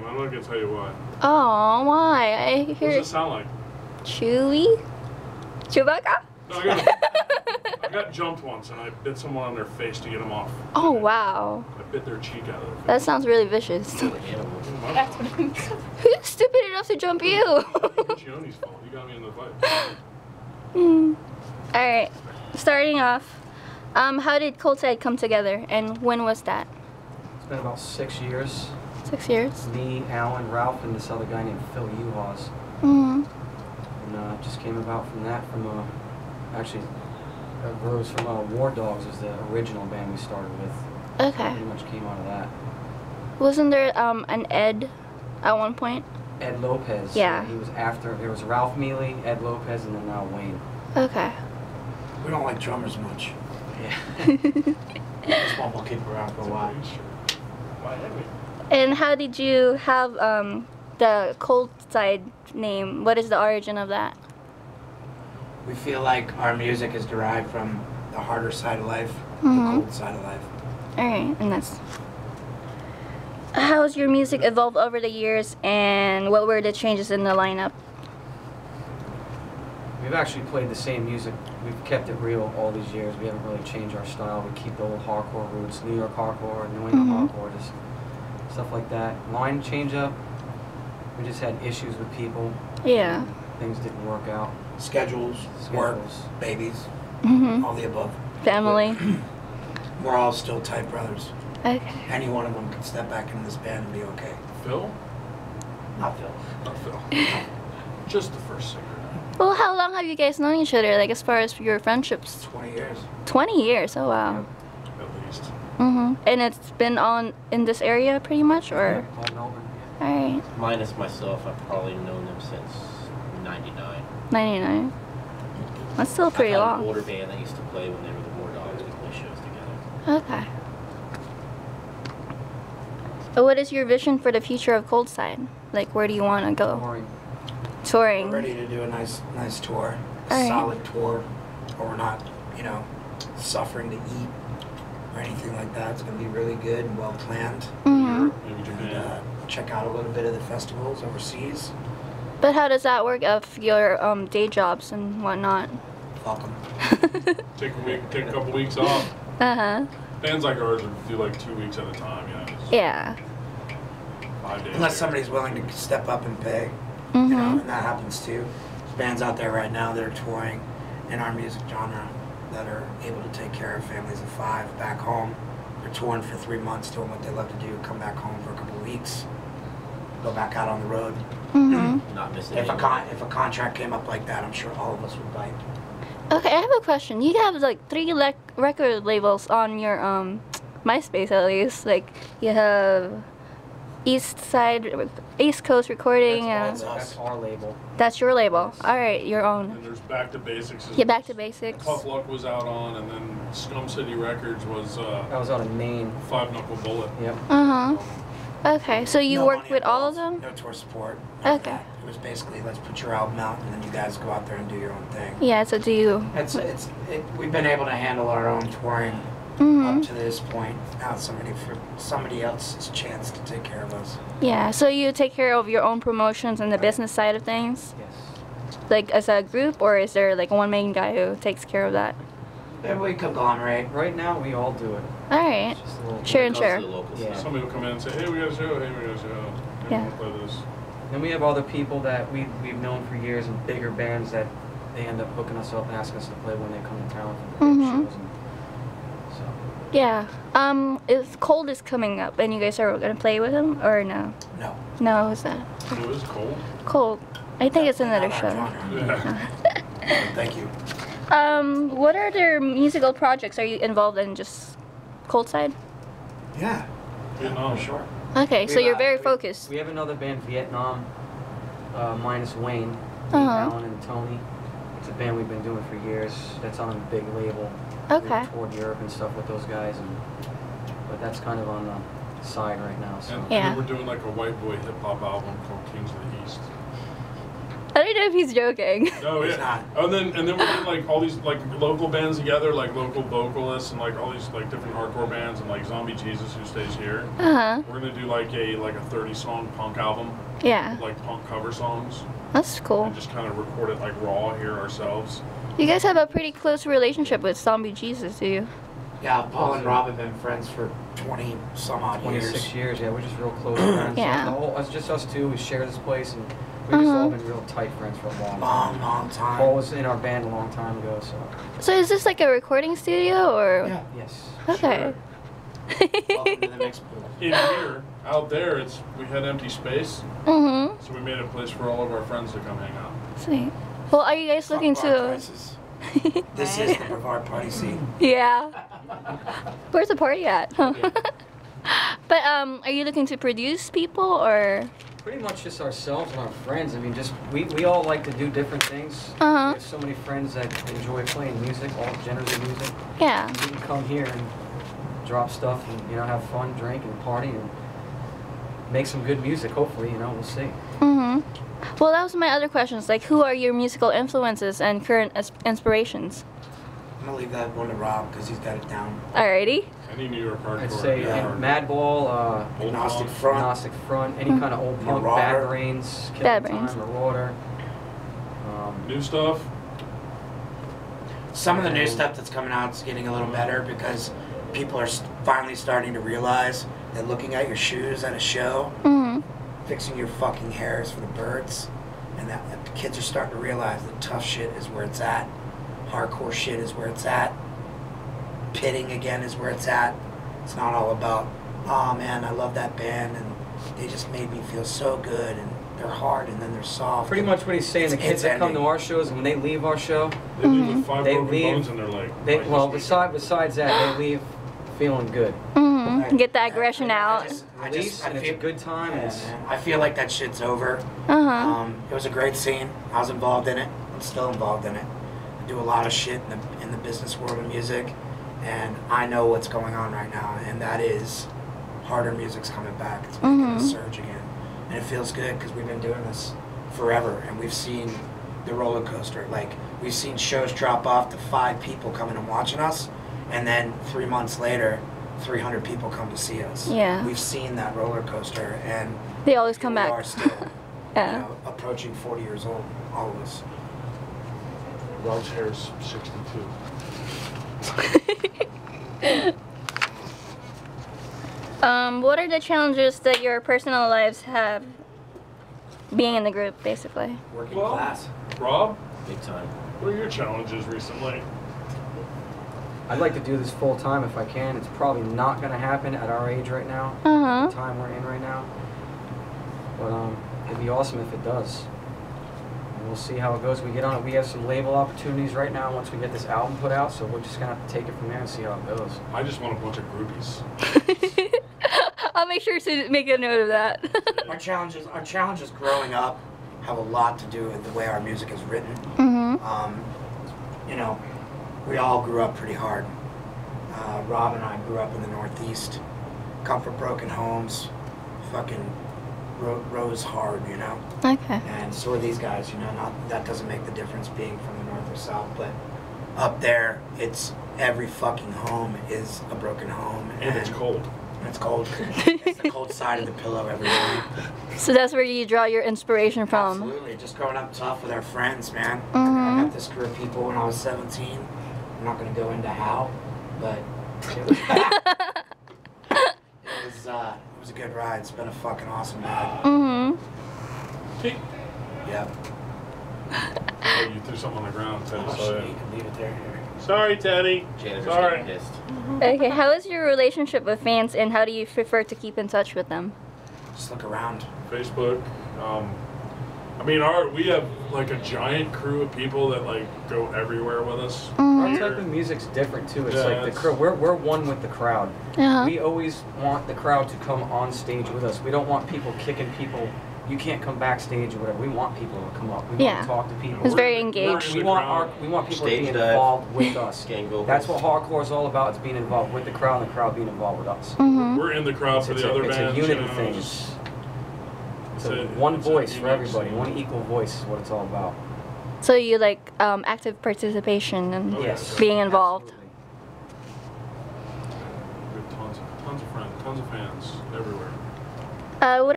I'm not gonna tell you why. Oh, why? I What hear does it sound like? Chewy? Chewbacca? No, I got jumped once and I bit someone on their face to get them off. Oh, wow. I bit their cheek out of their face. That sounds really vicious. That's what I mean. Who's stupid enough to jump you? Gioni's fault. You got me in the fight. Alright, starting off, how did Coldside come together and when was that? It's been about 6 years. 6 years? Me, Alan, Ralph, and this other guy named Phil Uhas. Mm-hmm. And it just came about from that, actually, it rose from War Dogs was the original band we started with. Okay. Pretty much came out of that. Wasn't there an Ed at one point? Ed Lopez. Yeah. He was after, there was Ralph Mealy, Ed Lopez, and then now Wayne. Okay. We don't like drummers much. Yeah. This one will keep around for a while. And how did you have the Coldside name? What is the origin of that? We feel like our music is derived from the harder side of life, Mhm. the cold side of life. Alright, and that's... How's your music evolved over the years and what were the changes in the lineup? We've actually played the same music. We've kept it real all these years. We haven't really changed our style. We keep the old hardcore roots, New York hardcore, New England hardcore, just stuff like that. Line change up. We just had issues with people. Yeah. Things didn't work out. Schedules, work, babies, all the above. Family. We're all still tight brothers. Okay. Any one of them can step back in this band and be okay. Phil? Not Phil. Not Phil. Just the first singer. Well, how long have you guys known each other, like as far as your friendships? 20 years. 20 years, oh wow. At least. And it's been on in this area pretty much, or? All Melbourne. Alright. Minus myself, I've probably known them since 99. 99. That's still pretty I've had long. an older band that used to play when they were the War Dogs. We play shows together. Okay. But what is your vision for the future of Coldside? Like, where do you want to go? Touring. Touring. We're ready to do a nice tour. A All right. solid tour. Where we're not, suffering to eat or anything like that. It's going to be really good and well planned. Mm-hmm. And check out a little bit of the festivals overseas. But how does that work of your day jobs and whatnot? Fuck 'em. Take a couple weeks off. Uh-huh. Bands like ours would do like 2 weeks at a time, just Yeah. 5 days. Unless somebody's willing to step up and pay. Mm-hmm. And that happens too. There's bands out there right now that are touring in our music genre that are able to take care of families of 5 back home. They're touring for 3 months, doing what they love to do, come back home for a couple of weeks, go back out on the road. Mm-hmm. Not missing If any. a contract came up like that, I'm sure all of us would bite. Okay, I have a question. You have like 3 record labels on your MySpace at least. Like you have East Coast Recording. That's our label. That's your label. All right, your own. And there's Back to Basics. Yeah, Back to Basics. Tough Luck was out on, and then Scum City Records was That was out of Maine. Five Knuckle Bullet. Yep. Uh-huh. Okay, so you No worked money with all of involved, them? No tour support. none of Okay. that. It was basically, let's put your album out and then you guys go out there and do your own thing. Yeah, so do you? We've been able to handle our own touring Mm-hmm. up to this point. Now it's somebody else's chance to take care of us. Yeah, so you take care of your own promotions and the business side of things? Yes. Like as a group, or is there like one main guy who takes care of that? Then we conglomerate. Right now, we all do it. Alright. It's just a little Sure When and it comes sure. to the local Yeah. stuff. Somebody will come in and say, hey, we got a show, hey, we got a show. Hey, Yeah. we'll play this. Then we have other people that we've known for years and bigger bands that they end up hooking us up and asking us to play when they come to town for the big Mhm. shows. And so Yeah. If Cold is coming up and you guys are gonna play with him, or no? No. No, who's that? It was cold. Cold. I think it's another Not our show. genre. Yeah. Thank you. What are their musical projects? Are you involved in just Coldside? Yeah. Vietnam. For sure. Okay, so We, you're very we- focused. We have another band, Vietnam, minus Wayne, me, Uh-huh. Alan, and Tony. It's a band we've been doing for years. That's on a big label. Okay. We've toured Europe and stuff with those guys, but that's kind of on the side right now. So And Yeah. we were doing like a white boy hip hop album called Kings of the East. I don't know if he's joking. No, He's yeah. not. And then we're getting like all these like local bands together, like local vocalists and like all these like different hardcore bands and like Zombie Jesus who stays here. Uh-huh. We're gonna do like a 30-song punk album, Yeah. with, like punk cover songs, That's cool. and just kind of record it like raw here ourselves. You guys have a pretty close relationship with Zombie Jesus, do you? Yeah, Paul and Rob have been friends for 20 some odd 26 years. years. Yeah, we're just real close friends. Yeah. The whole, it's just us two. We share this place, and we've just all been real tight friends for a long time. Long Paul time. was in our band a long time ago, so So is this like a recording studio or? Yeah. yes. Okay. Welcome to the mix pool. In here, out there, we had empty space, Mhm. so we made a place for all of our friends to come hang out. Sweet. Well, are you guys looking Fuck bar to? prices. This is the Brevard party scene. Yeah. Where's the party at? But are you looking to produce people or? Pretty much just ourselves and our friends. I mean, just we all like to do different things. Uh-huh. We have so many friends that enjoy playing music, all genres of music. Yeah. We can come here and drop stuff and have fun, drink and party and make some good music. Hopefully, we'll see. Mhm. Well, that was my other questions. Like, who are your musical influences and current inspirations? I'm gonna leave that one to Rob because he's got it down. Alrighty. Any New York hardcore. I'd say yeah. Madball, Old Agnostic punk. Front. Agnostic Front, any kind of old punk, Marauder. Bad Brains, Killing Bad Brains. Time, Marauder. New stuff. Some of the new stuff that's coming out is getting a little better because people are finally starting to realize that looking at your shoes at a show, Mhm. fixing your fucking hair is for the birds, and that the kids are starting to realize that tough shit is where it's at, hardcore shit is where it's at, pitting again is where it's at. It's not all about, oh man, I love that band and they just made me feel so good and they're hard and then they're soft. Pretty much what he's saying. The It's kids that come ending. to our shows, when they leave our show, They leave with 5 They broken leave- bones in their leg. they like well, this weekend. besides that, they leave feeling good. Mhm. Get that aggression out. Release, and it's a good time. Yeah, and it's man. I feel like that shit's over. Uh-huh. It was a great scene. I was involved in it. I'm still involved in it. I do a lot of shit in the business world of music, and I know what's going on right now, and that is harder music's coming back. It's making a surge again, and it feels good because we've been doing this forever, and we've seen the roller coaster. Like we've seen shows drop off to 5 people coming and watching us, and then 3 months later, 300 people come to see us. Yeah. We've seen that roller coaster, and They always come we back. are still, Yeah. approaching 40 years old, all of us. Rob's hair is 62. What are the challenges that your personal lives have being in the group, basically? Working Well, class. Rob, Big time. what are your challenges recently? I'd like to do this full time if I can. It's probably not going to happen at our age right now, Uh-huh. the time we're in right now. But it'd be awesome if it does. And we'll see how it goes. We get on it. We have some label opportunities right now once we get this album put out, so we're just going to have to take it from there and see how it goes. I just want a bunch of groupies. I'll make sure to make a note of that. Our challenges growing up have a lot to do with the way our music is written. Mhm. We all grew up pretty hard. Rob and I grew up in the Northeast, come from broken homes, fucking rose hard, Okay. and so are these guys, that doesn't make the difference being from the North or South, but up there, it's every fucking home is a broken home. And it's cold. It's cold. It's the cold side of the pillow every night. So that's where you draw your inspiration from. Absolutely. Just growing up tough with our friends, man. I Mhm. met this group of people when I was 17. I'm not going to go into how, but it was, it was a good ride. It's been a fucking awesome ride. Mhm. Hey. Yep. Oh, you threw something on the ground, Teddy. Oh, saw shit, it. you can leave it there. Here. Sorry, Teddy. Janitor's Sorry. getting pissed. Okay, how is your relationship with fans and how do you prefer to keep in touch with them? Just look around. Facebook. We have like a giant crew of people that like go everywhere with us. Our Here. type of music's different too. It's Yeah, like the it's- crowd. We're one with the crowd. Uh-huh. We always want the crowd to come on stage with us. We don't want people kicking people. You can't come backstage or whatever. We want people to come up. We Yeah. want to talk to people. It's very We're in engaged. the We want crowd. people to Stage be dive. involved with us. Gang vocals. That's what hardcore is all about. It's being involved with the crowd and the crowd being involved with us. Mhm. We're in the crowd for It's the other a bands. unity you know, thing. just- So It's a- one it's a voice for unique everybody, scene. one equal voice is what it's all about. So you like active participation and Oh, Yes. being involved. Absolutely. We have tons of friends, tons of fans everywhere. What